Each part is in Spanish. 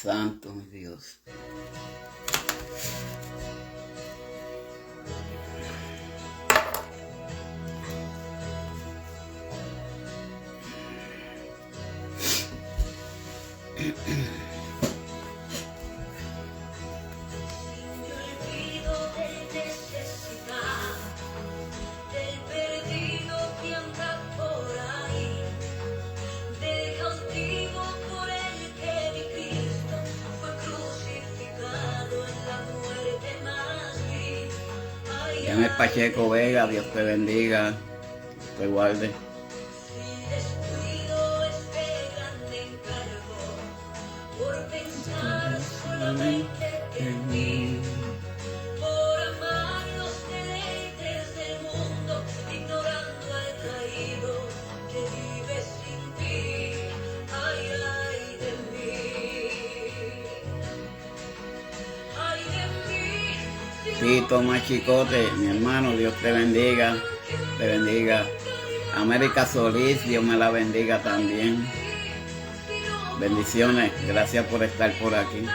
Santo mi Dios. Llame Pacheco Vega, Dios te bendiga, te guarde. Tito Machicote, mi hermano, Dios te bendiga, te bendiga. América Solís, Dios me la bendiga también. Bendiciones, gracias por estar por aquí.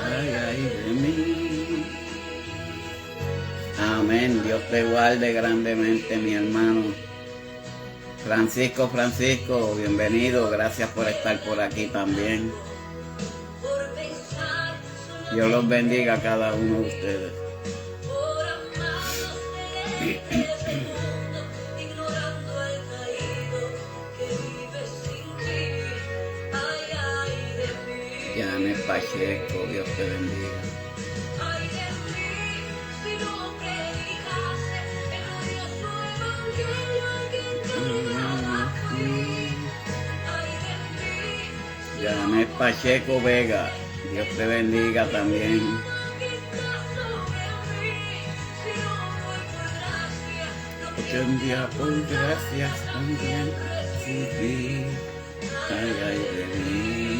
Ay, ay de mí. Amén, Dios te guarde grandemente, mi hermano. Francisco, bienvenido, gracias por estar por aquí también. Dios los bendiga a cada uno de ustedes. Janet Pacheco, Dios te bendiga. Janet Pacheco Vega, Dios te bendiga también. Porque un día por gracias también sufrí. Ay, ay de mí.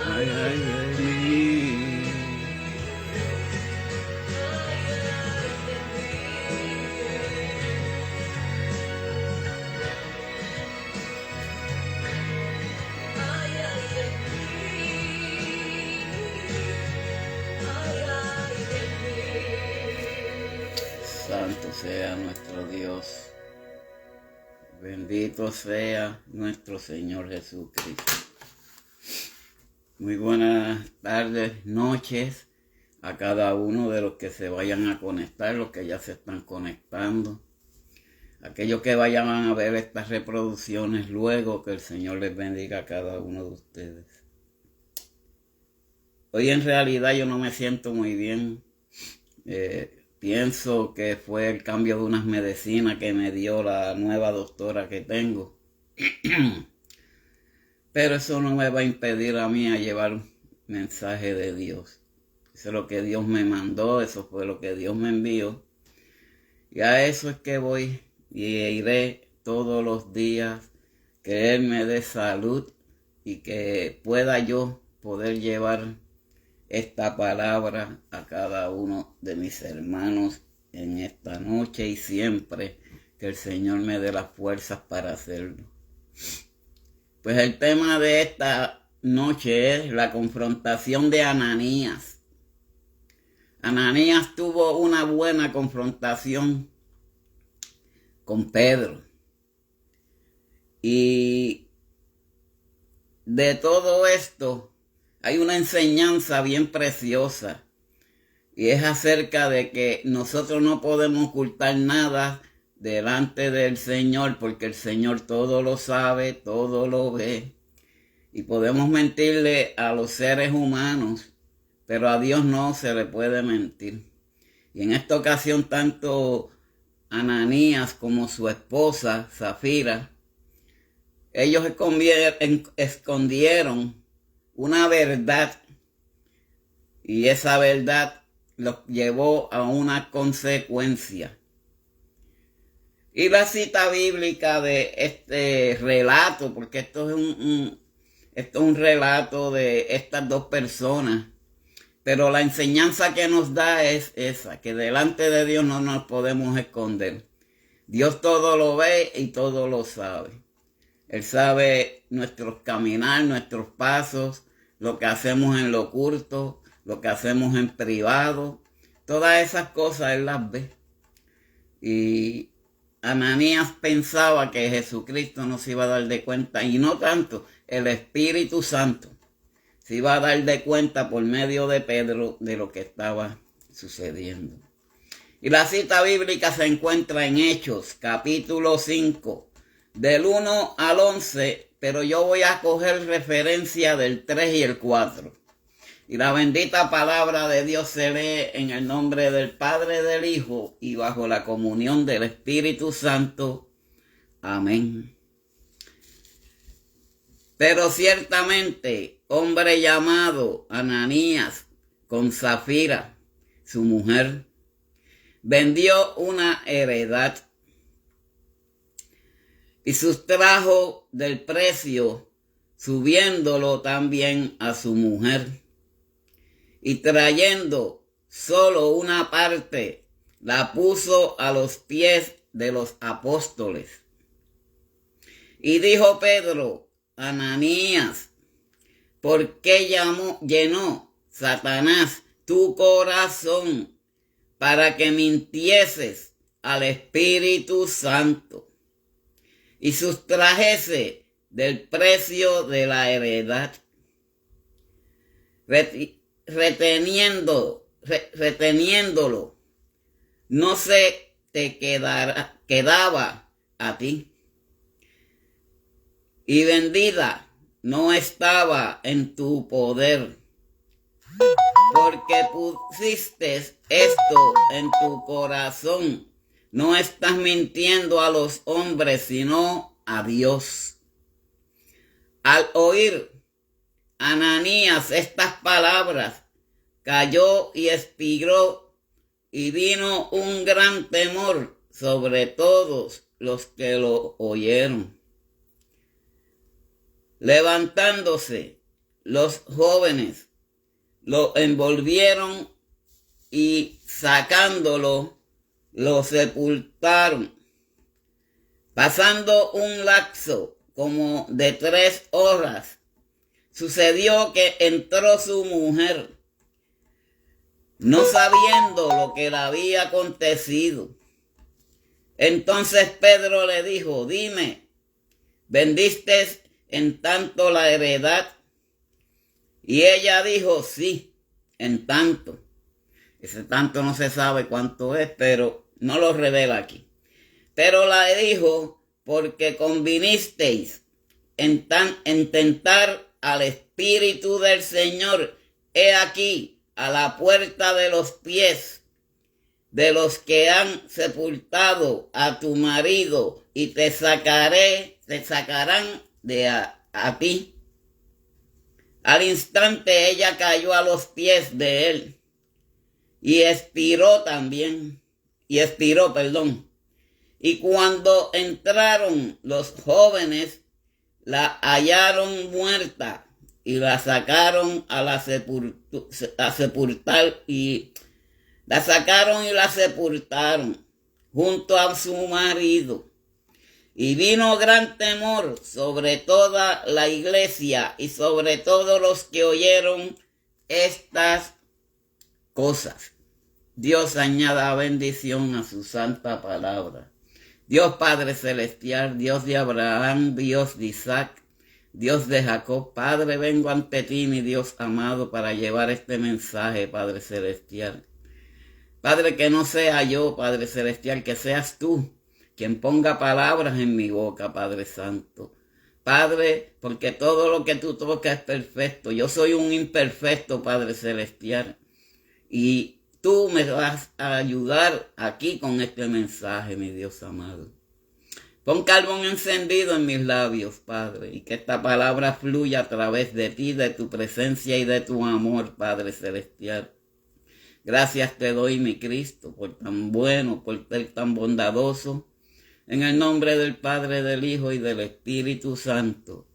Ay, ay de mí. Santo sea nuestro Dios. Bendito sea nuestro Señor Jesucristo. Muy buenas tardes, noches a cada uno de los que se vayan a conectar, los que ya se están conectando. Aquellos que vayan a ver estas reproducciones luego, que el Señor les bendiga a cada uno de ustedes. Hoy en realidad yo no me siento muy bien. Pienso que fue el cambio de unas medicinas que me dio la nueva doctora que tengo. Pero eso no me va a impedir a mí a llevar un mensaje de Dios. Eso es lo que Dios me mandó, eso fue lo que Dios me envió. Y a eso es que voy y iré todos los días, que Él me dé salud y que pueda yo poder llevar esta palabra a cada uno de mis hermanos en esta noche y siempre, que el Señor me dé las fuerzas para hacerlo. Pues el tema de esta noche es la confrontación de Ananías. Ananías tuvo una buena confrontación con Pedro. Y de todo esto hay una enseñanza bien preciosa Y es acerca de que nosotros no podemos ocultar nada delante del Señor, porque el Señor todo lo sabe, todo lo ve. Y podemos mentirle a los seres humanos, pero a Dios no se le puede mentir. Y en esta ocasión tanto Ananías como su esposa Zafira, ellos escondieron una verdad, y esa verdad los llevó a una consecuencia. Y la cita bíblica de este relato, porque esto es un relato de estas dos personas, pero la enseñanza que nos da es esa, que delante de Dios no nos podemos esconder. Dios todo lo ve y todo lo sabe. Él sabe nuestros caminar, nuestros pasos, lo que hacemos en lo oculto, lo que hacemos en privado. Todas esas cosas Él las ve. Y Ananías pensaba que Jesucristo no se iba a dar de cuenta, y no tanto, el Espíritu Santo se iba a dar de cuenta por medio de Pedro de lo que estaba sucediendo. Y la cita bíblica se encuentra en Hechos, capítulo 5, del 1 al 11, pero yo voy a coger referencia del 3 y el 4. Y la bendita palabra de Dios se lee en el nombre del Padre, del Hijo y bajo la comunión del Espíritu Santo. Amén. Pero ciertamente, hombre llamado Ananías, con Zafira, su mujer, vendió una heredad y sustrajo del precio, subiéndolo también a su mujer. Y trayendo solo una parte, la puso a los pies de los apóstoles. Y dijo Pedro: Ananías, ¿por qué llenó Satanás tu corazón para que mintieses al Espíritu Santo y sustrajese del precio de la heredad, reteniéndolo, no se te quedaba a ti, y vendida no estaba en tu poder, porque pusiste esto en tu corazón. No estás mintiendo a los hombres, sino a Dios. Al oír Ananías estas palabras, cayó y expiró, y vino un gran temor sobre todos los que lo oyeron. Levantándose los jóvenes, lo envolvieron y sacándolo, lo sepultaron. Pasando un lapso como de 3 horas, sucedió que entró su mujer, no sabiendo lo que le había acontecido. Entonces Pedro le dijo: dime, ¿vendiste en tanto la heredad? Y ella dijo: sí, en tanto. Ese tanto no se sabe cuánto es, pero no lo revela aquí. Pero le dijo: porque convinisteis en tentar al Espíritu del Señor. He aquí a la puerta de los pies de los que han sepultado a tu marido, y te sacarán de a ti. Al instante ella cayó a los pies de él y expiró. Y cuando entraron los jóvenes, la hallaron muerta y la sacaron a sepultar, y la sacaron y la sepultaron junto a su marido. Y vino gran temor sobre toda la iglesia y sobre todos los que oyeron estas cosas. Dios añada bendición a su santa palabra. Dios Padre Celestial, Dios de Abraham, Dios de Isaac, Dios de Jacob, Padre, vengo ante ti, mi Dios amado, para llevar este mensaje, Padre Celestial. Padre, que no sea yo, Padre Celestial, que seas tú quien ponga palabras en mi boca, Padre Santo. Padre, porque todo lo que tú tocas es perfecto. Yo soy un imperfecto, Padre Celestial. Y tú me vas a ayudar aquí con este mensaje, mi Dios amado. Pon carbón encendido en mis labios, Padre, y que esta palabra fluya a través de ti, de tu presencia y de tu amor, Padre Celestial. Gracias te doy, mi Cristo, por tan bueno, por ser tan bondadoso. En el nombre del Padre, del Hijo y del Espíritu Santo.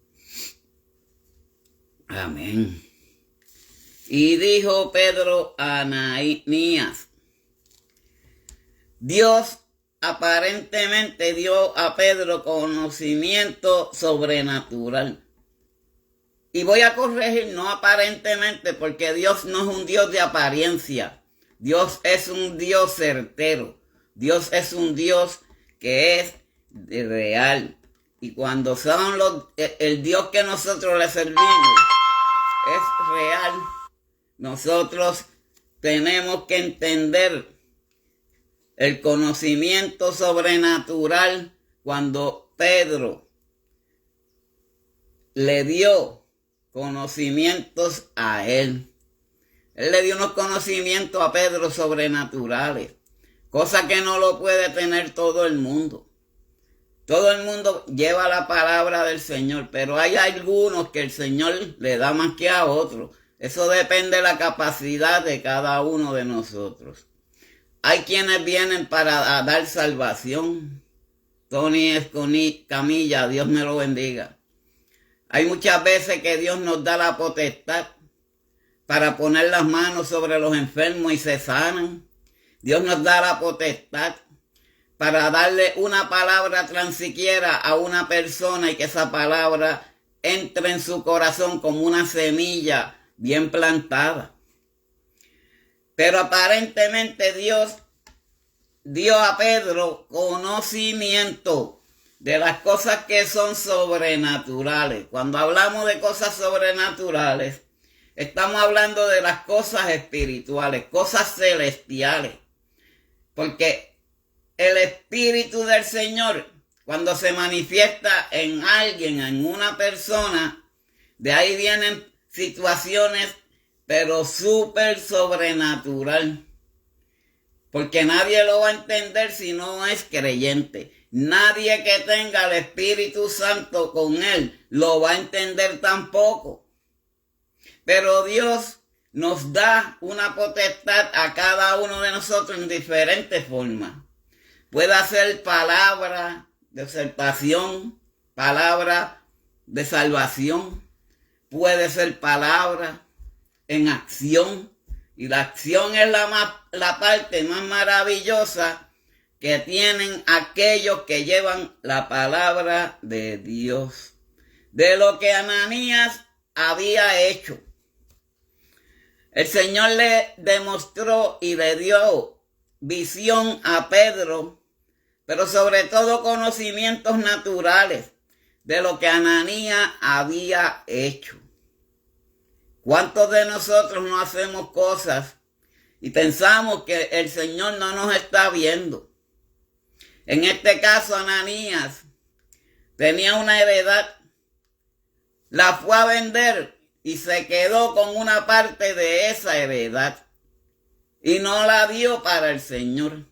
Amén. Y dijo Pedro a Ananías, Dios aparentemente dio a Pedro conocimiento sobrenatural. Y voy a corregir, no aparentemente, porque Dios no es un Dios de apariencia. Dios es un Dios certero. Dios es un Dios que es real. Y cuando son el Dios que nosotros le servimos es real, nosotros tenemos que entender el conocimiento sobrenatural cuando Pedro le dio conocimientos a él. Él le dio unos conocimientos a Pedro sobrenaturales, cosa que no lo puede tener todo el mundo. Todo el mundo lleva la palabra del Señor, pero hay algunos que el Señor le da más que a otros. Eso depende de la capacidad de cada uno de nosotros. Hay quienes vienen para dar salvación. Tony Camilla, Dios me lo bendiga. Hay muchas veces que Dios nos da la potestad para poner las manos sobre los enfermos y se sanan. Dios nos da la potestad para darle una palabra tan siquiera a una persona y que esa palabra entre en su corazón como una semilla bien plantada. Pero aparentemente Dios dio a Pedro conocimiento de las cosas que son sobrenaturales. Cuando hablamos de cosas sobrenaturales, estamos hablando de las cosas espirituales, cosas celestiales. Porque el Espíritu del Señor, cuando se manifiesta en alguien, en una persona, de ahí vienen situaciones, pero súper sobrenatural. Porque nadie lo va a entender si no es creyente. Nadie que tenga el Espíritu Santo con él lo va a entender tampoco. Pero Dios nos da una potestad a cada uno de nosotros en diferentes formas. Puede ser palabra de exaltación, palabra de salvación. Puede ser palabra en acción. Y la acción es la parte más maravillosa que tienen aquellos que llevan la palabra de Dios. De lo que Ananías había hecho. El Señor le demostró y le dio visión a Pedro, pero sobre todo conocimientos naturales de lo que Ananías había hecho. ¿Cuántos de nosotros no hacemos cosas y pensamos que el Señor no nos está viendo? En este caso, Ananías tenía una heredad, la fue a vender y se quedó con una parte de esa heredad y no la dio para el Señor.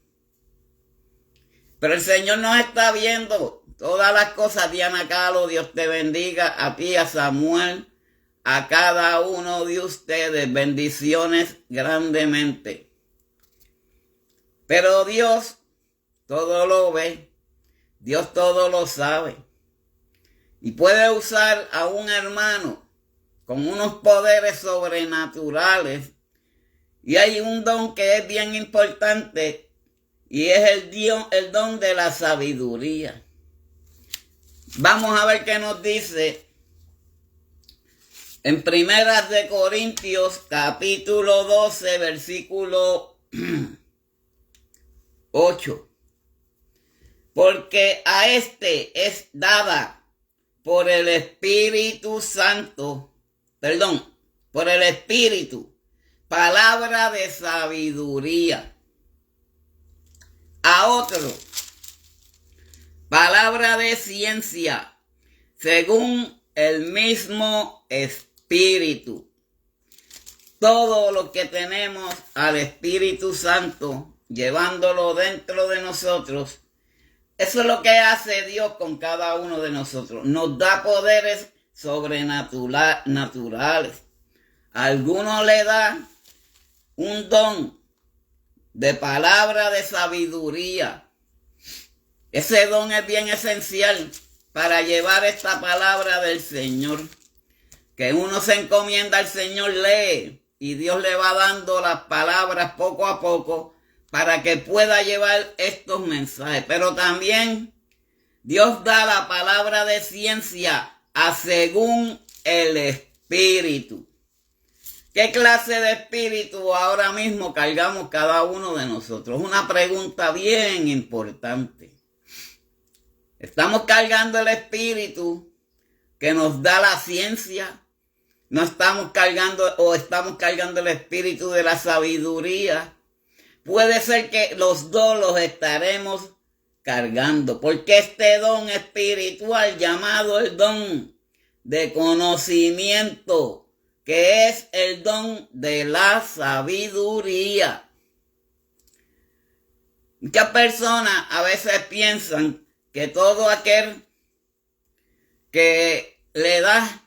Pero el Señor nos está viendo todas las cosas. Diana Calo, Dios te bendiga, a ti, a Samuel, a cada uno de ustedes, bendiciones grandemente. Pero Dios todo lo ve, Dios todo lo sabe. Y puede usar a un hermano con unos poderes sobrenaturales. Y hay un don que es bien importante y es el don de la sabiduría. Vamos a ver qué nos dice en Primeras de Corintios, capítulo 12, versículo 8. Porque a este es dada por el Espíritu Santo, por el Espíritu, palabra de sabiduría. a otro. Palabra de ciencia, según el mismo Espíritu. Todo lo que tenemos al Espíritu Santo, llevándolo dentro de nosotros, eso es lo que hace Dios con cada uno de nosotros. Nos da poderes sobrenaturales. A algunos le da un don de palabra de sabiduría. Ese don es bien esencial para llevar esta palabra del Señor. Que uno se encomienda al Señor, lee, y Dios le va dando las palabras poco a poco para que pueda llevar estos mensajes. Pero también Dios da la palabra de ciencia a según el Espíritu. ¿Qué clase de espíritu ahora mismo cargamos cada uno de nosotros? Una pregunta bien importante. ¿Estamos cargando el espíritu que nos da la ciencia? ¿No estamos cargando o estamos cargando el espíritu de la sabiduría? Puede ser que los dos los estaremos cargando, porque este don espiritual llamado el don de conocimiento, que es el don de la sabiduría. Muchas personas a veces piensan que todo aquel que le da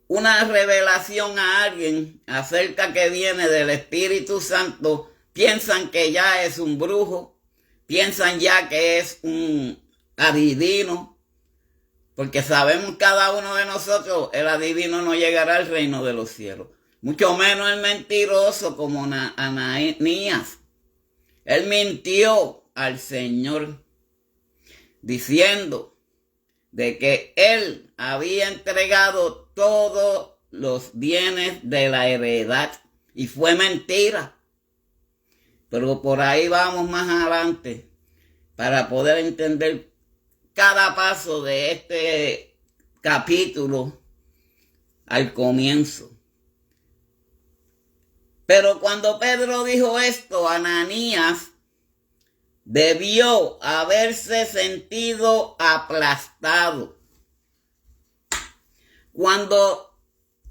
una revelación a alguien acerca que viene del Espíritu Santo, piensan que ya es un brujo, piensan ya que es un adivino, porque sabemos cada uno de nosotros, el adivino no llegará al reino de los cielos, mucho menos el mentiroso como Ananías. Él mintió al Señor diciendo de que él había entregado todos los bienes de la heredad, y fue mentira. Pero por ahí vamos más adelante para poder entender cada paso de este capítulo al comienzo. Pero cuando Pedro dijo esto, Ananías debió haberse sentido aplastado. Cuando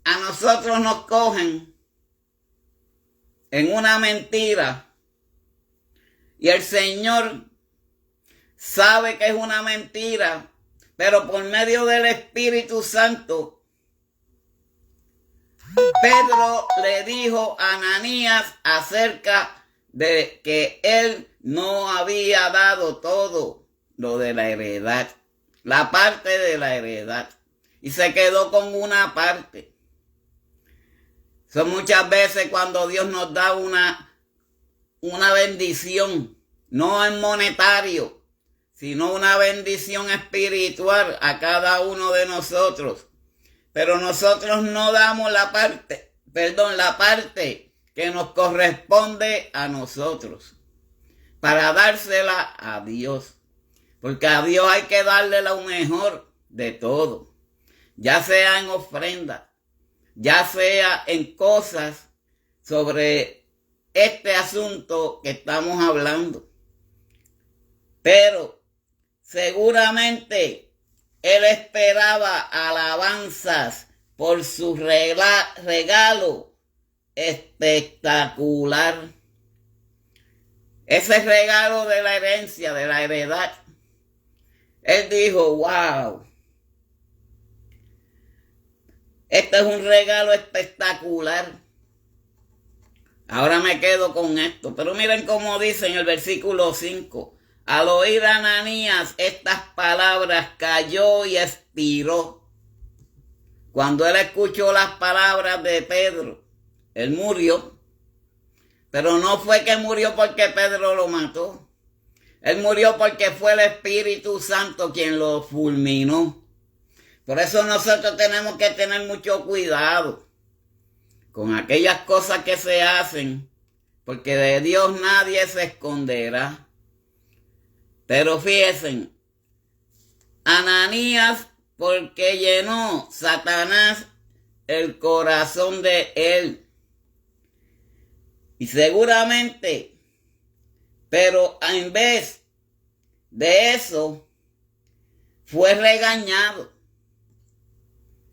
a nosotros nos cogen en una mentira y el Señor sabe que es una mentira, pero por medio del Espíritu Santo, Pedro le dijo a Ananías acerca de que él no había dado todo lo de la heredad, la parte de la heredad, y se quedó con una parte. Son muchas veces cuando Dios nos da una bendición, no en monetario, sino una bendición espiritual a cada uno de nosotros. Pero nosotros no damos la parte que nos corresponde a nosotros para dársela a Dios. Porque a Dios hay que darle lo mejor de todo, ya sea en ofrenda, ya sea en cosas sobre este asunto que estamos hablando. Pero seguramente él esperaba alabanzas por su regalo espectacular. Ese regalo de la herencia, de la heredad. Él dijo, wow, este es un regalo espectacular. Ahora me quedo con esto. Pero miren cómo dice en el versículo 5. Al oír a Ananías estas palabras, cayó y expiró. Cuando él escuchó las palabras de Pedro, él murió. Pero no fue que murió porque Pedro lo mató. Él murió porque fue el Espíritu Santo quien lo fulminó. Por eso nosotros tenemos que tener mucho cuidado con aquellas cosas que se hacen, porque de Dios nadie se esconderá. Pero fíjense, Ananías, porque llenó Satanás el corazón de él. Y seguramente Pero en vez de eso, fue regañado.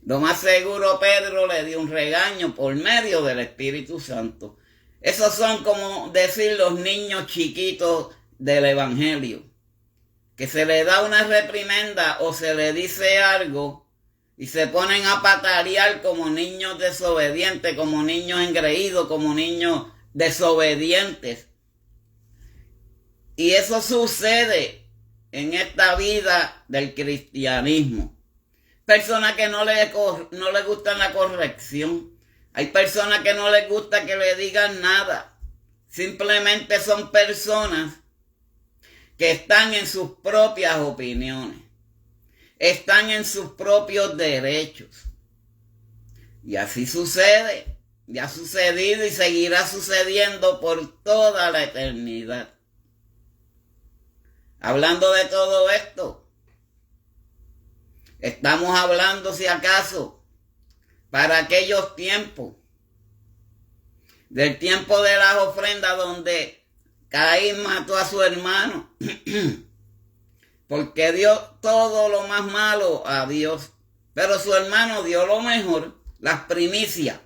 Lo más seguro, Pedro le dio un regaño por medio del Espíritu Santo. Esos son como decir los niños chiquitos del Evangelio, que se le da una reprimenda o se le dice algo y se ponen a patalear como niños desobedientes, como niños engreídos, como niños desobedientes. Y eso sucede en esta vida del cristianismo. Personas que no le gusta la corrección. Hay personas que no les gusta que le digan nada. Simplemente son personas que están en sus propias opiniones. Están en sus propios derechos. Y así sucede. Y ha sucedido y seguirá sucediendo por toda la eternidad. Hablando de todo esto, estamos hablando, si acaso, para aquellos tiempos, del tiempo de las ofrendas donde Caín mató a su hermano, porque dio todo lo más malo a Dios, pero su hermano dio lo mejor, las primicias.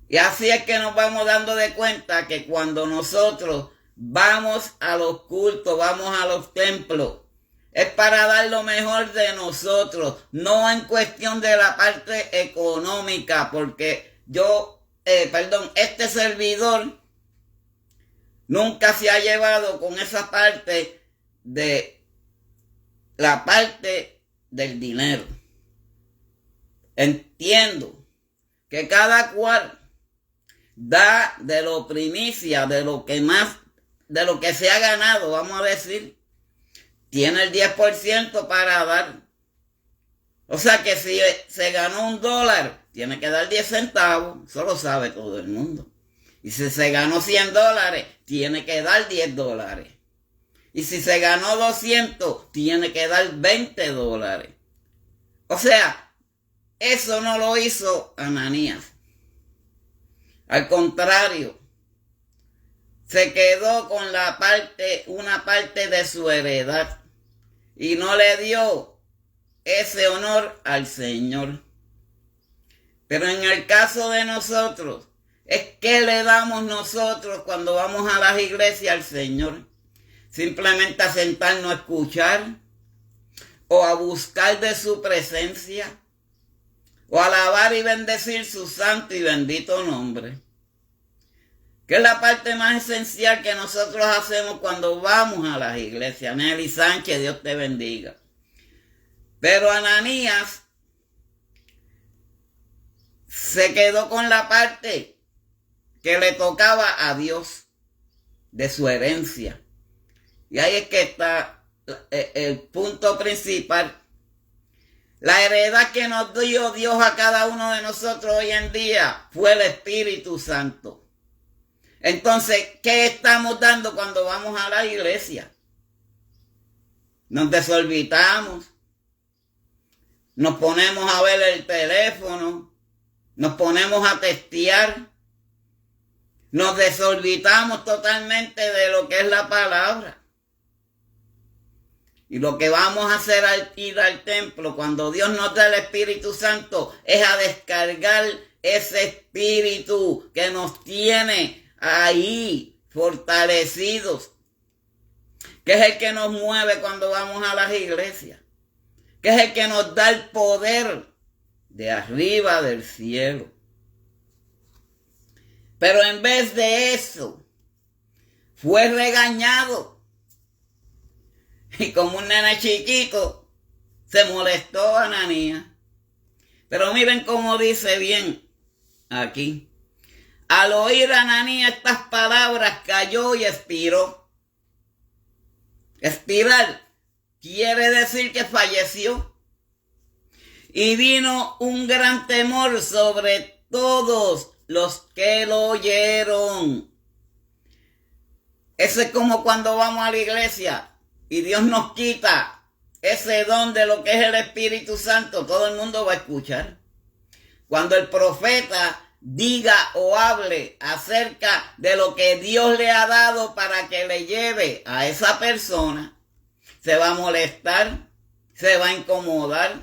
Y así es que nos vamos dando de cuenta que cuando nosotros vamos a los cultos, vamos a los templos, es para dar lo mejor de nosotros, no en cuestión de la parte económica, porque este servidor nunca se ha llevado con esa parte de la parte del dinero. Entiendo que cada cual da de lo primicia, de lo que más, de lo que se ha ganado, vamos a decir, tiene el 10% para dar. O sea que si se ganó $1, tiene que dar 10 centavos, eso lo sabe todo el mundo. Y si se ganó $100, tiene que dar $10. Y si se ganó 200, tiene que dar $20. O sea, eso no lo hizo Ananías. Al contrario, se quedó con una parte de su heredad y no le dio ese honor al Señor. Pero en el caso de nosotros, ¿qué le damos nosotros cuando vamos a las iglesias al Señor? Simplemente a sentarnos a escuchar o a buscar de su presencia o a alabar y bendecir su santo y bendito nombre, que es la parte más esencial que nosotros hacemos cuando vamos a las iglesias. Nelly Sánchez, Dios te bendiga. Pero Ananías se quedó con la parte que le tocaba a Dios de su herencia. Y ahí es que está el punto principal. La heredad que nos dio Dios a cada uno de nosotros hoy en día fue el Espíritu Santo. Entonces, ¿qué estamos dando cuando vamos a la iglesia? Nos desorbitamos, nos ponemos a ver el teléfono, nos ponemos a testear, nos desorbitamos totalmente de lo que es la palabra. Y lo que vamos a hacer al ir al templo, cuando Dios nos da el Espíritu Santo, es a descargar ese espíritu que nos tiene ahí fortalecidos, que es el que nos mueve cuando vamos a las iglesias, que es el que nos da el poder de arriba del cielo. Pero en vez de eso, fue regañado. Y como un nene chiquito, se molestó a Ananías. Pero miren cómo dice bien aquí. Al oír a Ananías estas palabras, cayó y expiró. Expirar quiere decir que falleció. Y vino un gran temor sobre todos los que lo oyeron. Eso es como cuando vamos a la iglesia y Dios nos quita ese don de lo que es el Espíritu Santo. Todo el mundo va a escuchar. Cuando el profeta diga o hable acerca de lo que Dios le ha dado para que le lleve a esa persona, se va a molestar, se va a incomodar.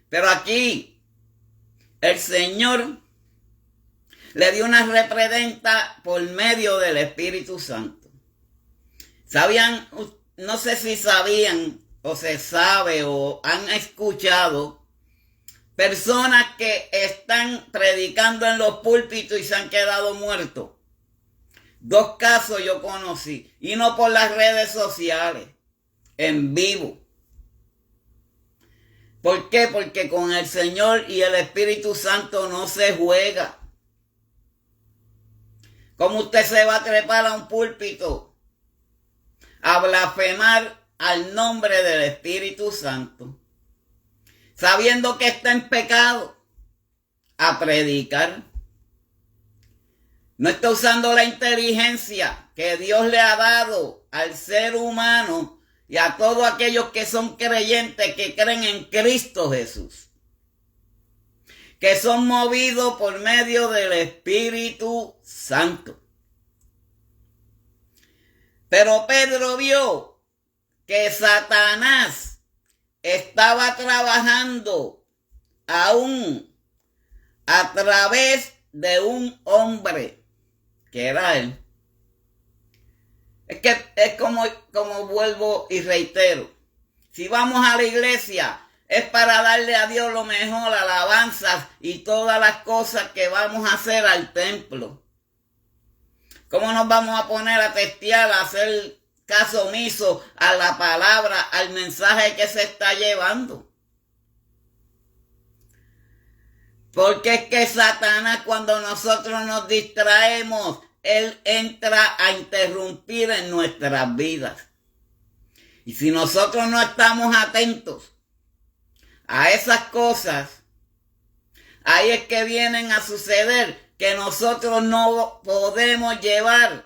Pero aquí el Señor le dio una reprenda por medio del Espíritu Santo. ¿Sabían? No sé si sabían o se sabe o han escuchado personas que están predicando en los púlpitos y se han quedado muertos. 2 casos yo conocí, y no por las redes sociales, en vivo. ¿Por qué? Porque con el Señor y el Espíritu Santo no se juega. ¿Cómo usted se va a trepar a un púlpito a blasfemar al nombre del Espíritu Santo, sabiendo que está en pecado, a predicar? No está usando la inteligencia que Dios le ha dado al ser humano y a todos aquellos que son creyentes, que creen en Cristo Jesús, que son movidos por medio del Espíritu Santo. Pero Pedro vio que Satanás estaba trabajando aún a través de un hombre, que era él. Es que es como vuelvo y reitero. Si vamos a la iglesia, es para darle a Dios lo mejor, alabanzas y todas las cosas que vamos a hacer al templo. ¿Cómo nos vamos a poner a testear, a hacer caso omiso a la palabra, al mensaje que se está llevando? Porque es que Satanás, cuando nosotros nos distraemos, él entra a interrumpir en nuestras vidas. Y si nosotros no estamos atentos a esas cosas, ahí es que vienen a suceder que nosotros no podemos llevar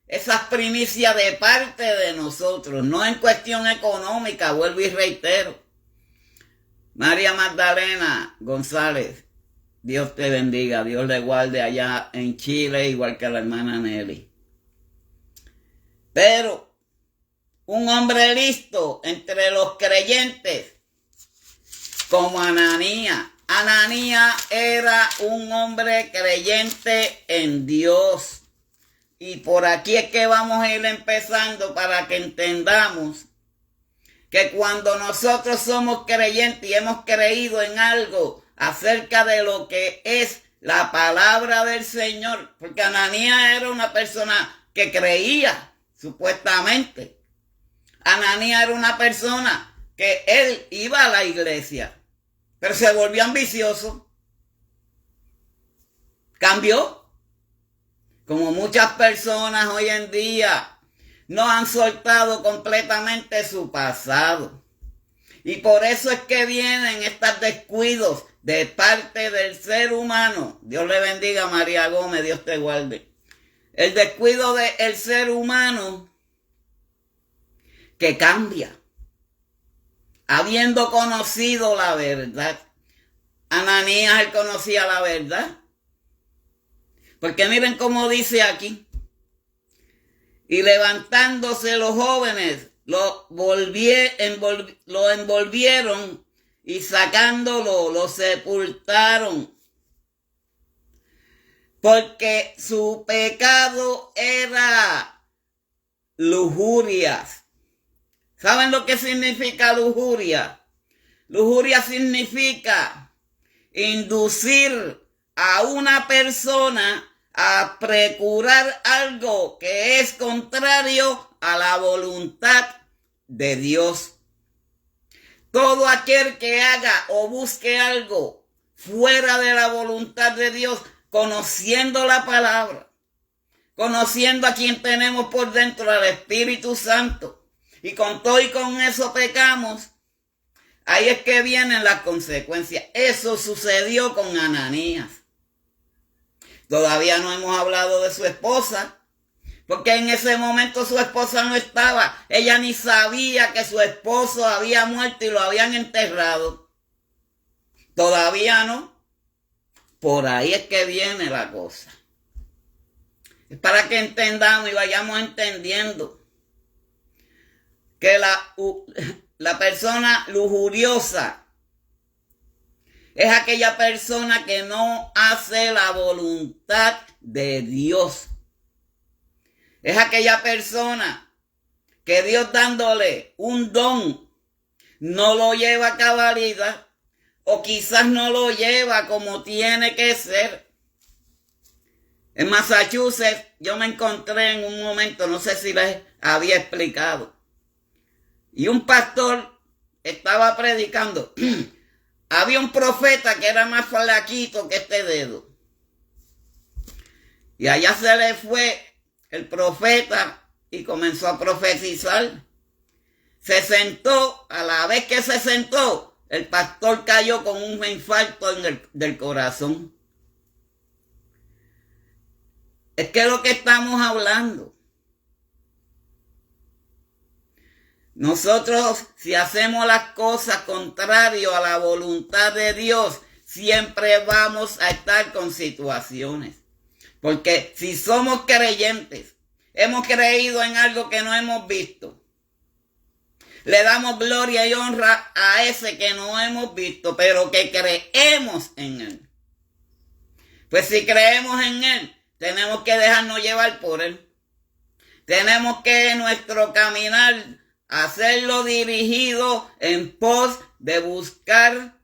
esas primicias de parte de nosotros, no en cuestión económica, vuelvo y reitero. María Magdalena González, Dios te bendiga, Dios le guarde allá en Chile, igual que a la hermana Nelly. Pero un hombre listo entre los creyentes, como Ananías. Ananías era un hombre creyente en Dios. Y por aquí es que vamos a ir empezando para que entendamos que cuando nosotros somos creyentes y hemos creído en algo acerca de lo que es la palabra del Señor, porque Ananías era una persona que creía, supuestamente. Ananías era una persona que él iba a la iglesia, pero se volvió ambicioso. Cambió. Como muchas personas hoy en día no han soltado completamente su pasado. Y por eso es que vienen estos descuidos de parte del ser humano. Dios le bendiga, María Gómez, Dios te guarde. El descuido del ser humano que cambia, habiendo conocido la verdad. Ananías, él conocía la verdad. Porque miren cómo dice aquí. Y levantándose los jóvenes, lo envolvieron y sacándolo, lo sepultaron. Porque su pecado era lujurias. ¿Saben lo que significa lujuria? Lujuria significa inducir a una persona a procurar algo que es contrario a la voluntad de Dios. Todo aquel que haga o busque algo fuera de la voluntad de Dios, conociendo la palabra, conociendo a quien tenemos por dentro, al Espíritu Santo, y con todo y con eso pecamos, ahí es que vienen las consecuencias. Eso sucedió con Ananías. Todavía no hemos hablado de su esposa, porque en ese momento su esposa no estaba. Ella ni sabía que su esposo había muerto y lo habían enterrado. Todavía no. por ahí es que viene la cosa. Es para que entendamos y vayamos entendiendo que la persona lujuriosa es aquella persona que no hace la voluntad de Dios. Es aquella persona que Dios dándole un don no lo lleva a cabalidad o quizás no lo lleva como tiene que ser. En Massachusetts yo me encontré en un momento, no sé si les había explicado, y un pastor estaba predicando. Había un profeta que era más flaquito que este dedo. Y allá se le fue el profeta y comenzó a profetizar. Se sentó, a la vez que se sentó, el pastor cayó con un infarto del corazón. Es que es lo que estamos hablando. Nosotros, si hacemos las cosas contrario a la voluntad de Dios, siempre vamos a estar con situaciones. Porque si somos creyentes, hemos creído en algo que no hemos visto, le damos gloria y honra a ese que no hemos visto, pero que creemos en él. Pues si creemos en él, tenemos que dejarnos llevar por él. Tenemos que nuestro caminar hacerlo dirigido en pos de buscar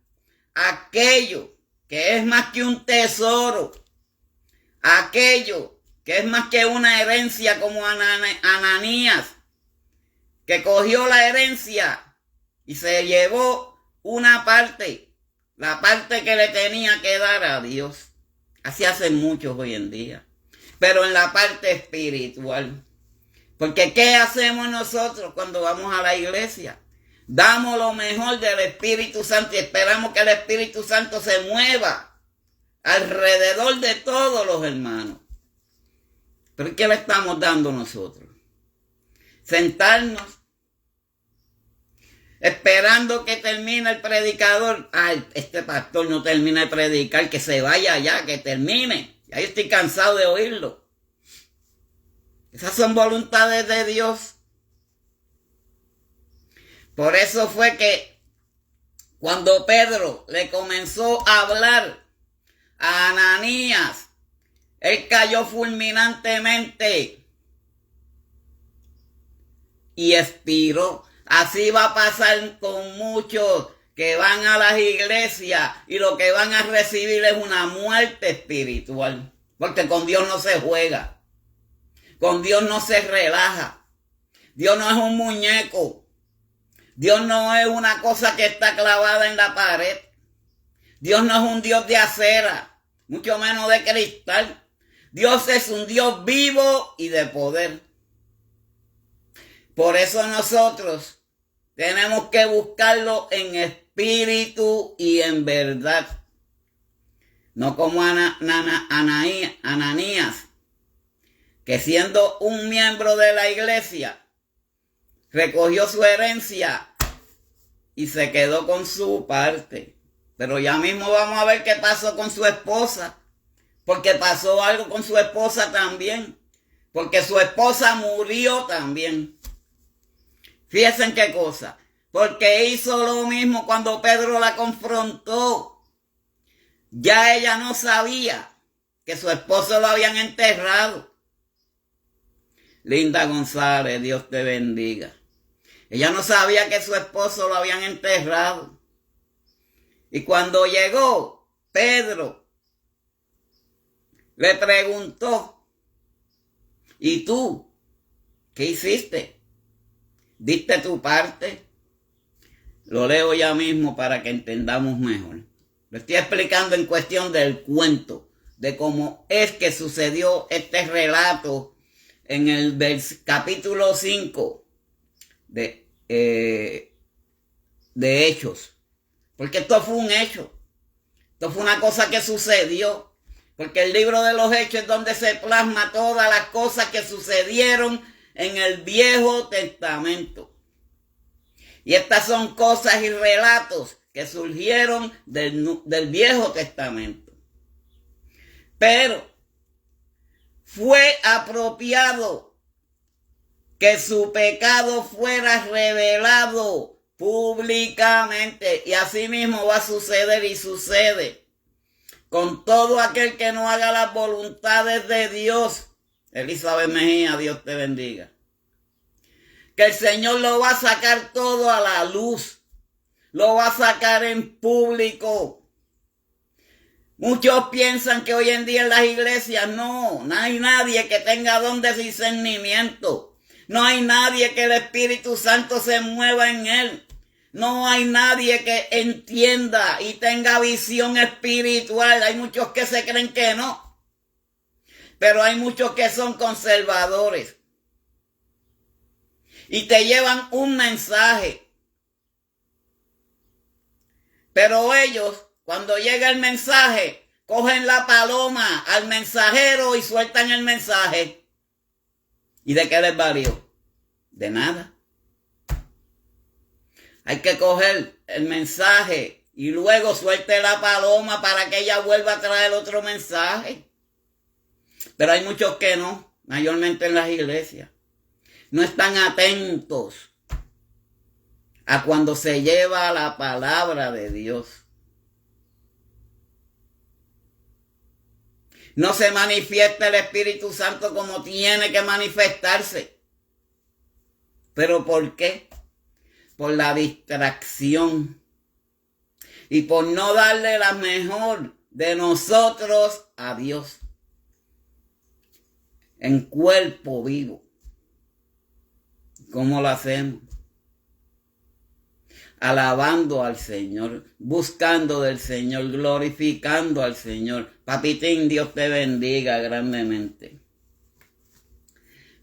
aquello que es más que un tesoro, aquello que es más que una herencia, como Ananías, que cogió la herencia y se llevó una parte, la parte que le tenía que dar a Dios. Así hacen muchos hoy en día, pero en la parte espiritual. Porque ¿qué hacemos nosotros cuando vamos a la iglesia? Damos lo mejor del Espíritu Santo y esperamos que el Espíritu Santo se mueva alrededor de todos los hermanos. ¿Pero qué le estamos dando nosotros? Sentarnos esperando que termine el predicador. Ay, este pastor no termina de predicar, que se vaya ya, que termine. Ya yo estoy cansado de oírlo. Esas son voluntades de Dios. Por eso fue que cuando Pedro le comenzó a hablar a Ananías, él cayó fulminantemente y expiró. Así va a pasar con muchos que van a las iglesias y lo que van a recibir es una muerte espiritual. Porque con Dios no se juega. Con Dios no se relaja. Dios no es un muñeco. Dios no es una cosa que está clavada en la pared. Dios no es un Dios de acera, mucho menos de cristal. Dios es un Dios vivo y de poder. Por eso nosotros tenemos que buscarlo en espíritu y en verdad. No como Ananías, que siendo un miembro de la iglesia, recogió su herencia y se quedó con su parte. Pero ya mismo vamos a ver qué pasó con su esposa, porque pasó algo con su esposa también, porque su esposa murió también. Fíjense en qué cosa, porque hizo lo mismo cuando Pedro la confrontó. Ya ella no sabía que su esposo lo habían enterrado. Linda González, Dios te bendiga. Ella no sabía que su esposo lo habían enterrado. Y cuando llegó, Pedro le preguntó, ¿y tú qué hiciste? ¿Diste tu parte? Lo leo ya mismo para que entendamos mejor. Lo estoy explicando en cuestión del cuento, de cómo es que sucedió este relato en el capítulo 5 de Hechos. Porque esto fue un hecho. Esto fue una cosa que sucedió. Porque el libro de los Hechos es donde se plasma todas las cosas que sucedieron en el Viejo Testamento. Y estas son cosas y relatos que surgieron del Viejo Testamento. Pero fue apropiado que su pecado fuera revelado públicamente. Y así mismo va a suceder y sucede con todo aquel que no haga las voluntades de Dios. Elizabeth Mejía, Dios te bendiga. Que el Señor lo va a sacar todo a la luz. Lo va a sacar en público. Muchos piensan que hoy en día en las iglesias no hay nadie que tenga don de discernimiento. No hay nadie que el Espíritu Santo se mueva en él. No hay nadie que entienda y tenga visión espiritual. Hay muchos que se creen que no. Pero hay muchos que son conservadores. Y te llevan un mensaje. Pero ellos, cuando llega el mensaje, cogen la paloma al mensajero y sueltan el mensaje. ¿Y de qué les valió? De nada. Hay que coger el mensaje y luego suelte la paloma para que ella vuelva a traer otro mensaje. Pero hay muchos que no, mayormente en las iglesias. No están atentos a cuando se lleva la palabra de Dios. No se manifiesta el Espíritu Santo como tiene que manifestarse. ¿Pero por qué? Por la distracción y por no darle la mejor de nosotros a Dios en cuerpo vivo. ¿Cómo lo hacemos? Alabando al Señor, buscando del Señor, glorificando al Señor. Papitín, Dios te bendiga grandemente.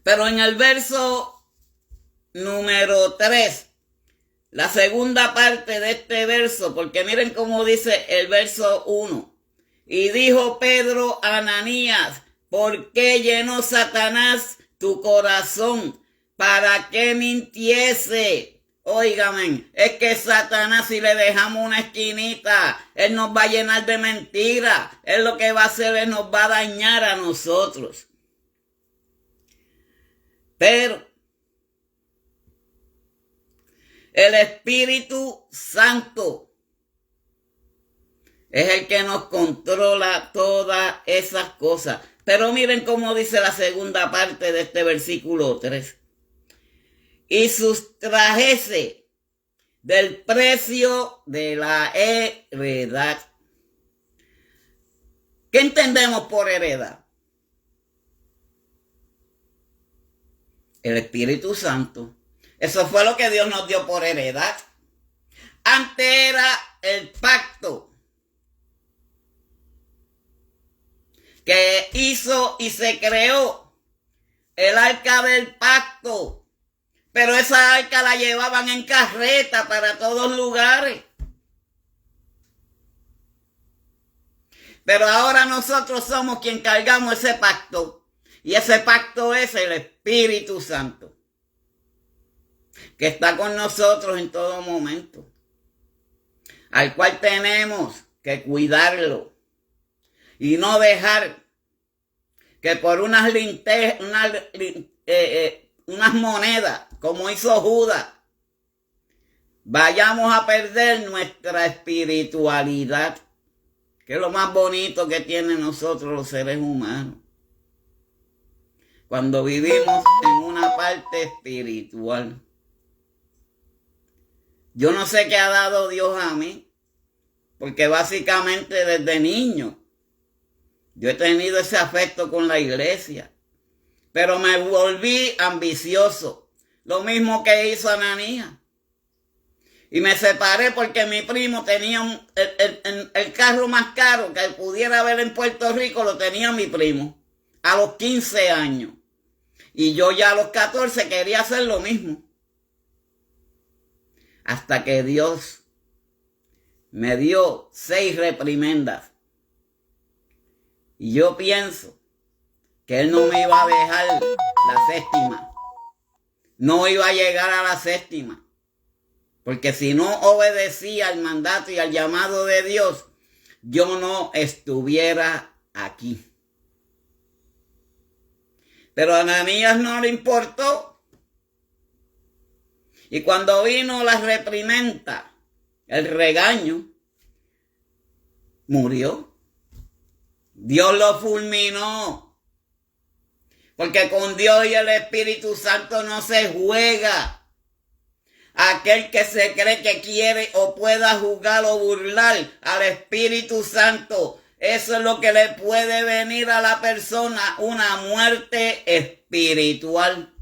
Pero en el verso número 3, la segunda parte de este verso, porque miren cómo dice el verso 1. Y dijo Pedro a Ananías, ¿por qué llenó Satanás tu corazón? ¿Para qué mintiese? Óigame, es que Satanás, si le dejamos una esquinita, él nos va a llenar de mentiras. Él lo que va a hacer es nos va a dañar a nosotros. Pero el Espíritu Santo es el que nos controla todas esas cosas. Pero miren cómo dice la segunda parte de este versículo 3. Y sustrajese del precio de la heredad. ¿Qué entendemos por heredad? El Espíritu Santo. Eso fue lo que Dios nos dio por heredad. Antes era el pacto que hizo y se creó el arca del pacto. Pero esa arca la llevaban en carreta para todos lugares. Pero ahora nosotros somos quien cargamos ese pacto. Y ese pacto es el Espíritu Santo, que está con nosotros en todo momento, al cual tenemos que cuidarlo y no dejar que por unas monedas, como hizo Judas, vayamos a perder nuestra espiritualidad, que es lo más bonito que tienen nosotros los seres humanos, cuando vivimos en una parte espiritual. Yo no sé qué ha dado Dios a mí, porque básicamente desde niño yo he tenido ese afecto con la iglesia, pero me volví ambicioso, lo mismo que hizo Ananías. Y me separé porque mi primo tenía el carro más caro que pudiera haber en Puerto Rico, lo tenía mi primo a los 15 años. Y yo ya a los 14 quería hacer lo mismo. Hasta que Dios me dio 6 reprimendas. Y yo pienso que Él no me iba a dejar la séptima. No iba a llegar a la séptima. Porque si no obedecía al mandato y al llamado de Dios, yo no estuviera aquí. Pero a Ananías no le importó. Y cuando vino la reprimenda, el regaño, murió. Dios lo fulminó. Porque con Dios y el Espíritu Santo no se juega. Aquel que se cree que quiere o pueda jugar o burlar al Espíritu Santo, eso es lo que le puede venir a la persona, una muerte espiritual.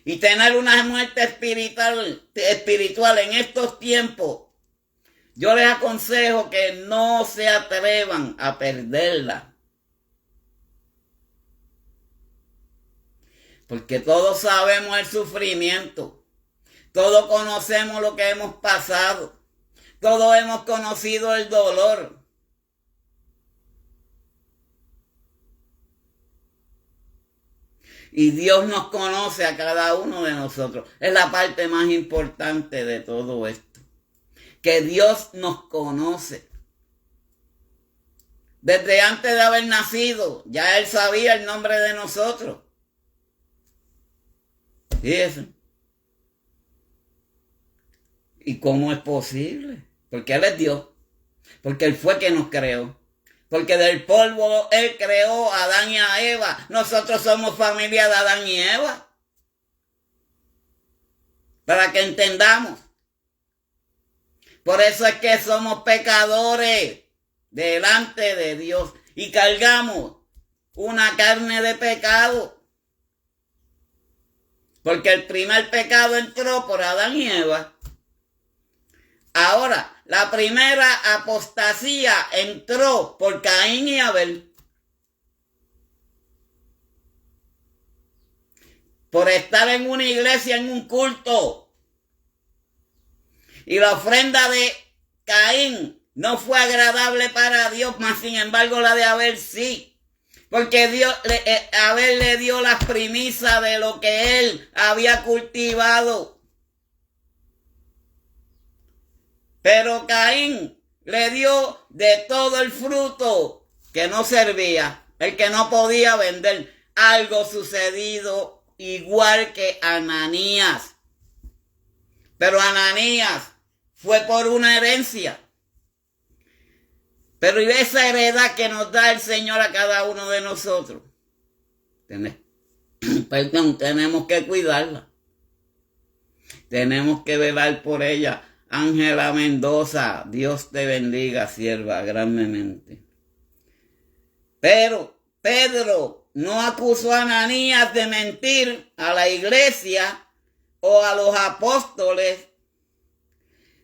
Y tener una muerte espiritual en estos tiempos, yo les aconsejo que no se atrevan a perderla. Porque todos sabemos el sufrimiento. Todos conocemos lo que hemos pasado. Todos hemos conocido el dolor. Y Dios nos conoce a cada uno de nosotros. Es la parte más importante de todo esto. Que Dios nos conoce. Desde antes de haber nacido, ya Él sabía el nombre de nosotros. Fíjense. ¿Y cómo es posible? Porque Él es Dios. Porque Él fue quien nos creó. Porque del polvo Él creó a Adán y a Eva. Nosotros somos familia de Adán y Eva. Para que entendamos. Por eso es que somos pecadores delante de Dios. Y cargamos una carne de pecado. Porque el primer pecado entró por Adán y Eva. Ahora, la primera apostasía entró por Caín y Abel. Por estar en una iglesia, en un culto. Y la ofrenda de Caín no fue agradable para Dios, mas sin embargo la de Abel sí. Porque Abel le dio las primicias de lo que él había cultivado. Pero Caín le dio de todo el fruto que no servía, el que no podía vender. Algo sucedido igual que Ananías. Pero Ananías fue por una herencia. Pero esa heredad que nos da el Señor a cada uno de nosotros, tenemos que cuidarla. Tenemos que velar por ella. Ángela Mendoza, Dios te bendiga, sierva, grandemente. Pero Pedro no acusó a Ananías de mentir a la iglesia o a los apóstoles,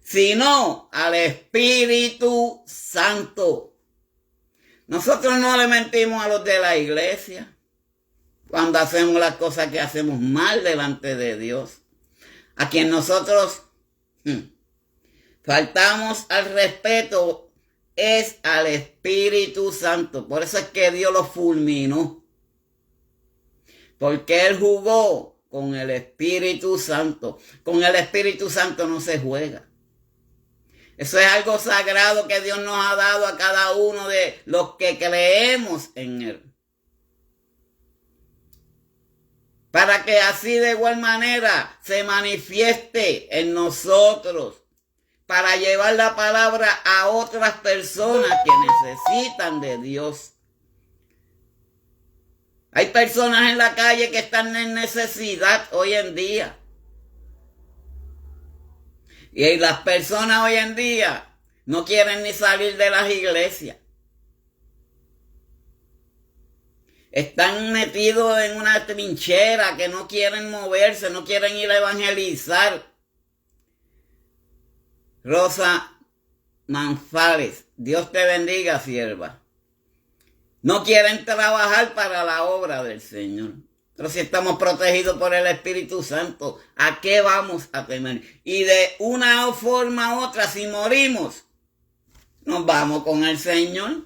sino al Espíritu Santo. Nosotros no le mentimos a los de la iglesia cuando hacemos las cosas que hacemos mal delante de Dios. A quien nosotros faltamos al respeto es al Espíritu Santo. Por eso es que Dios lo fulminó. Porque Él jugó con el Espíritu Santo. Con el Espíritu Santo no se juega. Eso es algo sagrado que Dios nos ha dado a cada uno de los que creemos en Él. Para que así de igual manera se manifieste en nosotros. Para llevar la palabra a otras personas que necesitan de Dios. Hay personas en la calle que están en necesidad hoy en día. Y las personas hoy en día no quieren ni salir de las iglesias. Están metidos en una trinchera que no quieren moverse, no quieren ir a evangelizar. Rosa Manfárez, Dios te bendiga, sierva. No quieren trabajar para la obra del Señor. Pero si estamos protegidos por el Espíritu Santo, ¿a qué vamos a temer? Y de una forma u otra, si morimos, nos vamos con el Señor.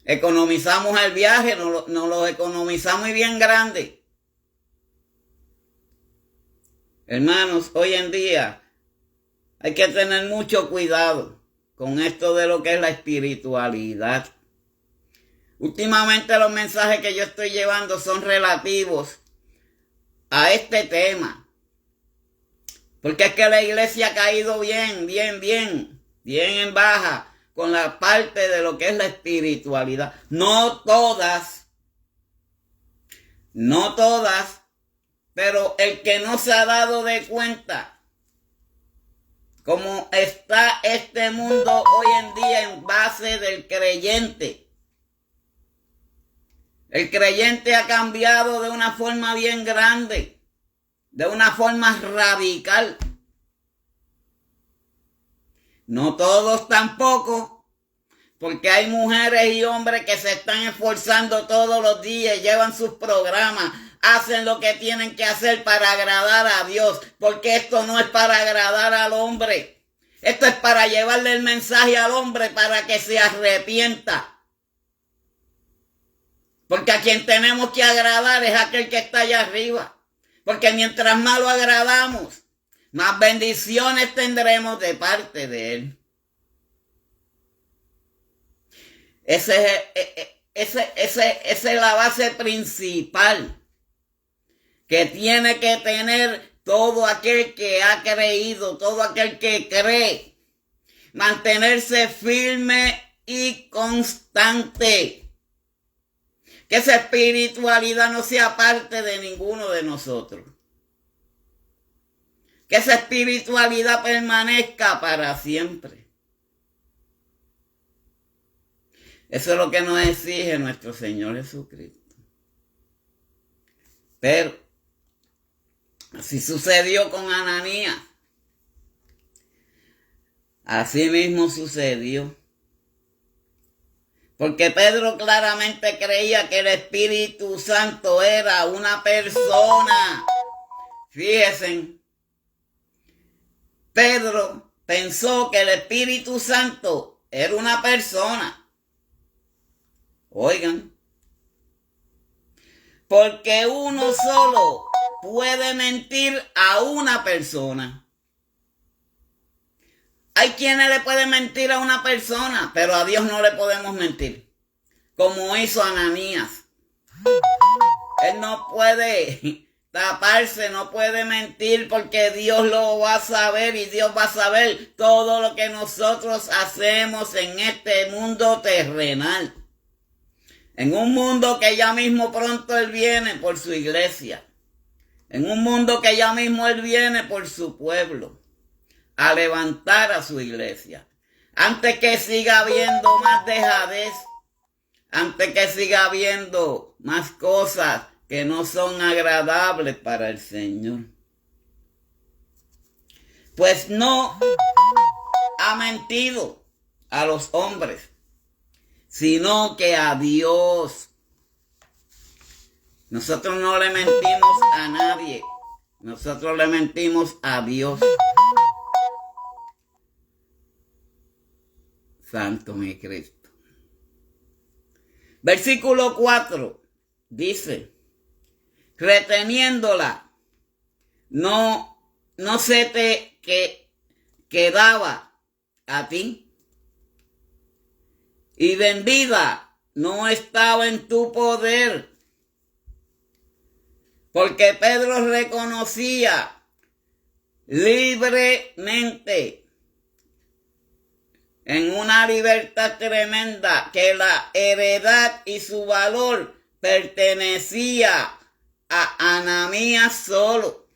Economizamos el viaje, nos lo economizamos y bien grande. Hermanos, hoy en día hay que tener mucho cuidado con esto de lo que es la espiritualidad. Últimamente los mensajes que yo estoy llevando son relativos a este tema. Porque es que la iglesia ha caído bien en baja con la parte de lo que es la espiritualidad. No todas, pero el que no se ha dado de cuenta cómo está este mundo hoy en día en base del creyente. El creyente ha cambiado de una forma bien grande, de una forma radical. No todos tampoco, porque hay mujeres y hombres que se están esforzando todos los días, llevan sus programas, hacen lo que tienen que hacer para agradar a Dios, porque esto no es para agradar al hombre. Esto es para llevarle el mensaje al hombre para que se arrepienta. Porque a quien tenemos que agradar es aquel que está allá arriba. Porque mientras más lo agradamos, más bendiciones tendremos de parte de Él. Esa es la base principal que tiene que tener todo aquel que ha creído, todo aquel que cree. Mantenerse firme y constante. Que esa espiritualidad no sea parte de ninguno de nosotros. Que esa espiritualidad permanezca para siempre. Eso es lo que nos exige nuestro Señor Jesucristo. Pero así sucedió con Ananías. Así mismo sucedió. Porque Pedro claramente creía que el Espíritu Santo era una persona. Fíjense, Pedro pensó que el Espíritu Santo era una persona. Oigan, porque uno solo puede mentir a una persona. Hay quienes le pueden mentir a una persona, pero a Dios no le podemos mentir. Como hizo Ananías. Él no puede taparse, no puede mentir porque Dios lo va a saber y Dios va a saber todo lo que nosotros hacemos en este mundo terrenal. En un mundo que ya mismo pronto Él viene por su iglesia. En un mundo que ya mismo Él viene por su pueblo. A levantar a su iglesia. Antes que siga habiendo más dejadez. Antes que siga habiendo más cosas que no son agradables para el Señor. Pues no ha mentido a los hombres, sino que a Dios. Nosotros no le mentimos a nadie. Nosotros le mentimos a Dios. Santo mi Cristo. Versículo 4 dice, reteniéndola, no se te quedaba a ti, y vendida no estaba en tu poder, porque Pedro reconocía libremente, en una libertad tremenda, que la heredad y su valor pertenecía a Ananías solo.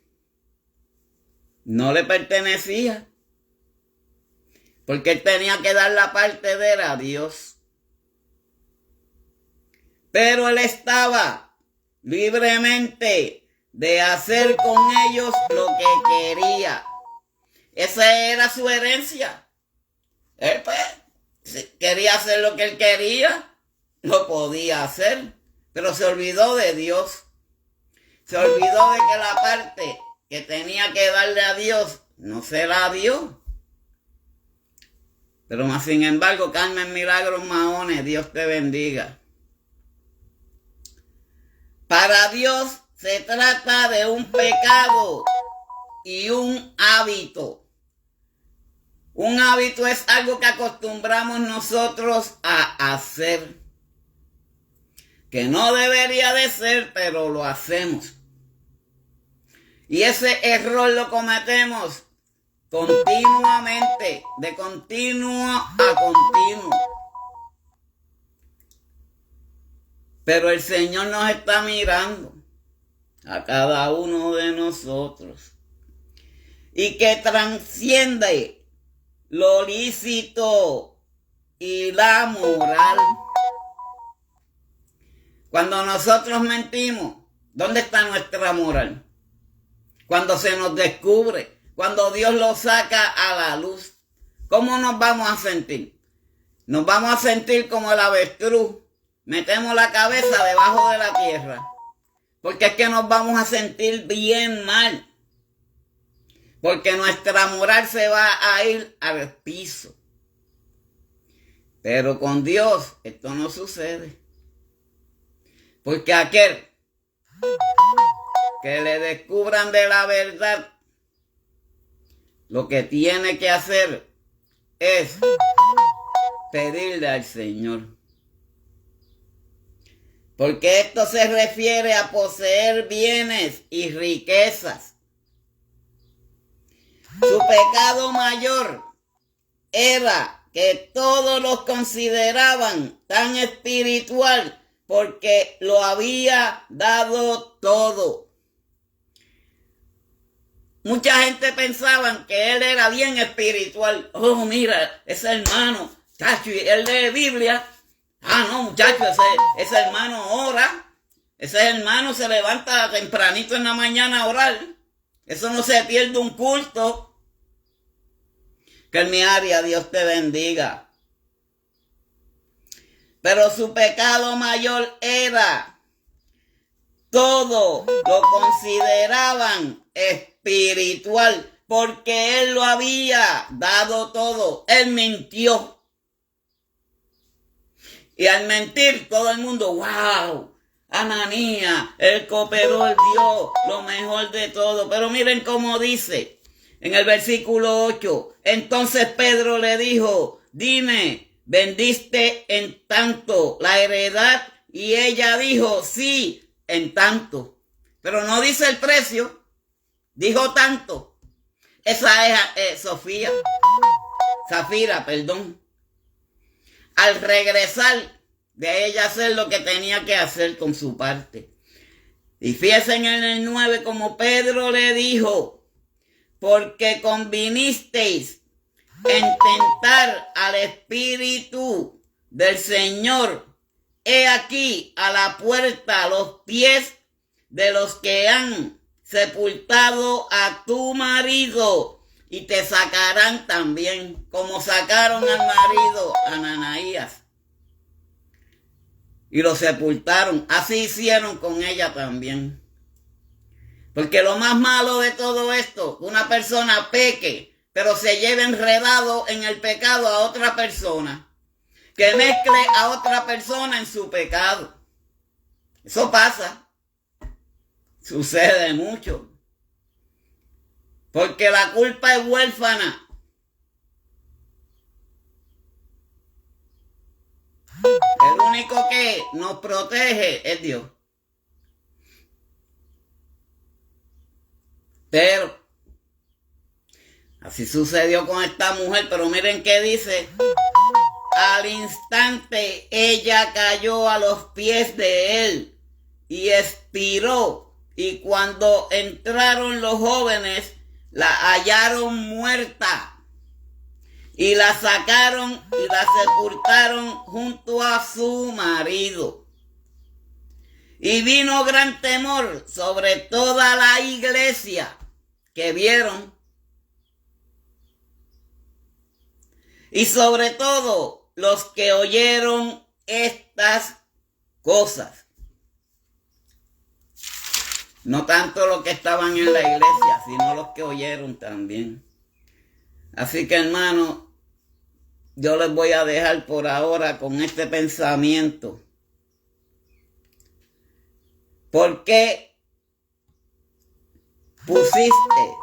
No le pertenecía. Porque él tenía que dar la parte de él a Dios. Pero él estaba libremente de hacer con ellos lo que quería. Esa era su herencia. Él pues, si quería hacer lo que él quería, lo podía hacer, pero se olvidó de Dios. Se olvidó de que la parte que tenía que darle a Dios no se la dio. Pero más sin embargo, Carmen Milagros Mahones, Dios te bendiga. Para Dios se trata de un pecado y un hábito. Un hábito es algo que acostumbramos nosotros a hacer. que no debería de ser, pero lo hacemos. Y ese error lo cometemos continuamente, de continuo a continuo. Pero el Señor nos está mirando a cada uno de nosotros y que trasciende lo lícito y la moral. Cuando nosotros mentimos, ¿dónde está nuestra moral? Cuando se nos descubre, cuando Dios lo saca a la luz, ¿cómo nos vamos a sentir? Nos vamos a sentir como el avestruz. Metemos la cabeza debajo de la tierra. Porque es que nos vamos a sentir bien mal. Porque nuestra moral se va a ir al piso. Pero con Dios esto no sucede. Porque aquel que le descubran de la verdad, lo que tiene que hacer es pedirle al Señor. Porque esto se refiere a poseer bienes y riquezas. Su pecado mayor era que todos los consideraban tan espiritual porque lo había dado todo. Mucha gente pensaba que él era bien espiritual. Oh, mira, ese hermano, chacho, él lee Biblia. Ah, no, muchachos, ese hermano ora. Ese hermano se levanta tempranito en la mañana a orar. Eso no se pierde un culto. Que en mi área Dios te bendiga. Pero su pecado mayor era, todo lo consideraban espiritual, porque él lo había dado todo. Él mintió. Y al mentir, todo el mundo, wow, Ananías, él cooperó, él dio lo mejor de todo. Pero miren cómo dice en el versículo 8. Entonces Pedro le dijo, dime, ¿vendiste en tanto la heredad? Y ella dijo, sí, en tanto. Pero no dice el precio, dijo tanto. Esa es Zafira, perdón. Al regresar de ella hacer lo que tenía que hacer con su parte. Y fíjense en el 9 como Pedro le dijo, porque convinisteis en tentar al Espíritu del Señor. He aquí a la puerta los pies de los que han sepultado a tu marido. Y te sacarán también, como sacaron al marido Ananías. Y lo sepultaron. Así hicieron con ella también. Porque lo más malo de todo esto, una persona peque, pero se lleve enredado en el pecado a otra persona. Que mezcle a otra persona en su pecado. Eso pasa. Sucede mucho. Porque la culpa es huérfana. El único que nos protege es Dios. Pero así sucedió con esta mujer. Pero miren qué dice. Al instante ella cayó a los pies de él y expiró. Y cuando entraron los jóvenes, la hallaron muerta y la sacaron y la sepultaron junto a su marido. Y vino gran temor sobre toda la iglesia que vieron y sobre todo los que oyeron estas cosas. No tanto los que estaban en la iglesia, sino los que oyeron también. Así que, hermano, yo les voy a dejar por ahora con este pensamiento. ¿Por qué pusiste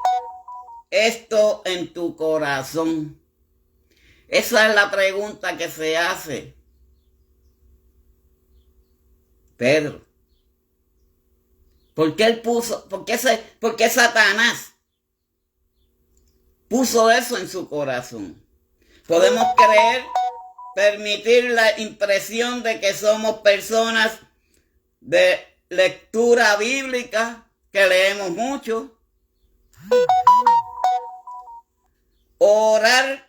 esto en tu corazón? Esa es la pregunta que se hace. Pedro. ¿Por qué Satanás puso eso en su corazón? Podemos permitir la impresión de que somos personas de lectura bíblica, que leemos mucho, orar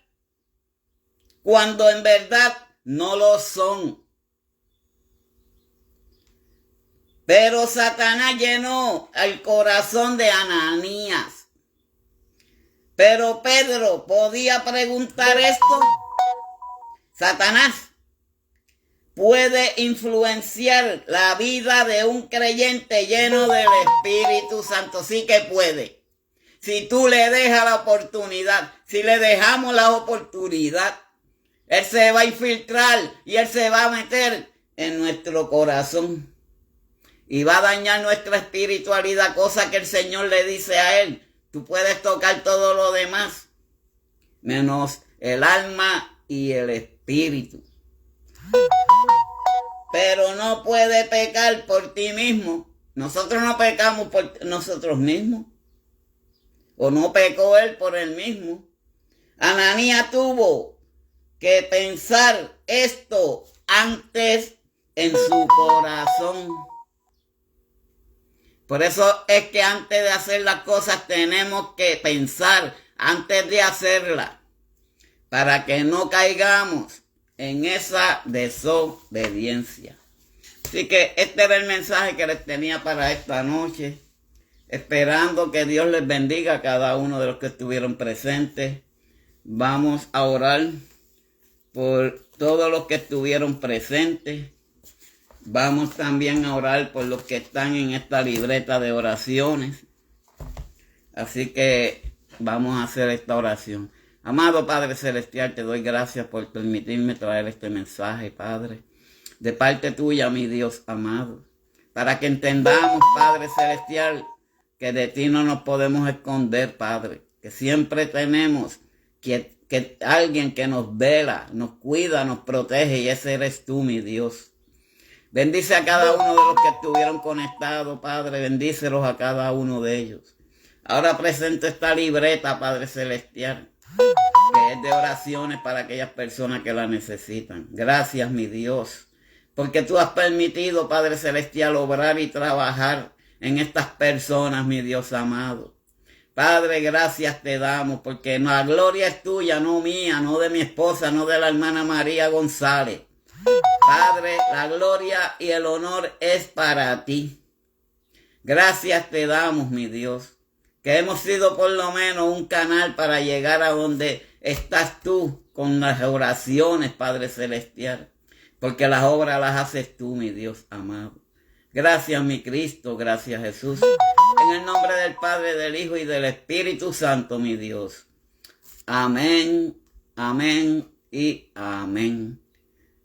cuando en verdad no lo son. Pero Satanás llenó el corazón de Ananías. Pero Pedro podía preguntar esto. Satanás puede influenciar la vida de un creyente lleno del Espíritu Santo. Sí que puede. Si tú le dejas la oportunidad, si le dejamos la oportunidad, Él se va a infiltrar y Él se va a meter en nuestro corazón. Y va a dañar nuestra espiritualidad, cosa que el Señor le dice a Él. Tú puedes tocar todo lo demás, menos el alma y el espíritu. Pero no puede pecar por ti mismo. Nosotros no pecamos por nosotros mismos. O no pecó él por él mismo. Ananías tuvo que pensar esto antes en su corazón. Por eso es que antes de hacer las cosas tenemos que pensar antes de hacerlas, para que no caigamos en esa desobediencia. Así que este era el mensaje que les tenía para esta noche, esperando que Dios les bendiga a cada uno de los que estuvieron presentes. Vamos a orar por todos los que estuvieron presentes. Vamos también a orar por los que están en esta libreta de oraciones. Así que vamos a hacer esta oración. Amado Padre Celestial, te doy gracias por permitirme traer este mensaje, Padre, de parte tuya, mi Dios amado, para que entendamos, Padre Celestial, que de ti no nos podemos esconder, Padre, que siempre tenemos que alguien que nos vela, nos cuida, nos protege, y ese eres tú, mi Dios. Bendice a cada uno de los que estuvieron conectados, Padre. Bendícelos a cada uno de ellos. Ahora presento esta libreta, Padre Celestial, que es de oraciones para aquellas personas que la necesitan. Gracias, mi Dios, porque tú has permitido, Padre Celestial, obrar y trabajar en estas personas, mi Dios amado. Padre, gracias te damos, porque la gloria es tuya, no mía, no de mi esposa, no de la hermana María González. Padre, la gloria y el honor es para ti. Gracias te damos, mi Dios, que hemos sido por lo menos un canal para llegar a donde estás tú con las oraciones, Padre Celestial, porque las obras las haces tú, mi Dios amado. Gracias, mi Cristo, gracias, Jesús. En el nombre del Padre, del Hijo y del Espíritu Santo, mi Dios. Amén, amén y amén.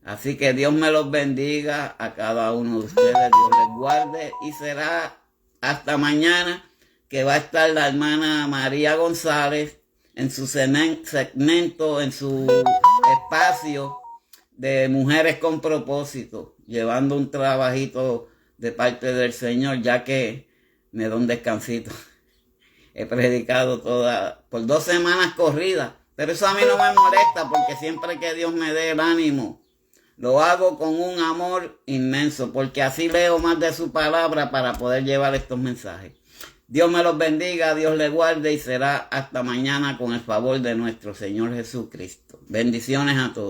Así que Dios me los bendiga a cada uno de ustedes, Dios les guarde, y será hasta mañana que va a estar la hermana María González en su segmento, en su espacio de Mujeres con Propósito, llevando un trabajito de parte del Señor, ya que me da un descansito. He predicado por 2 semanas corridas, pero eso a mí no me molesta, porque siempre que Dios me dé el ánimo, lo hago con un amor inmenso, porque así leo más de su palabra para poder llevar estos mensajes. Dios me los bendiga, Dios les guarde, y será hasta mañana con el favor de nuestro Señor Jesucristo. Bendiciones a todos.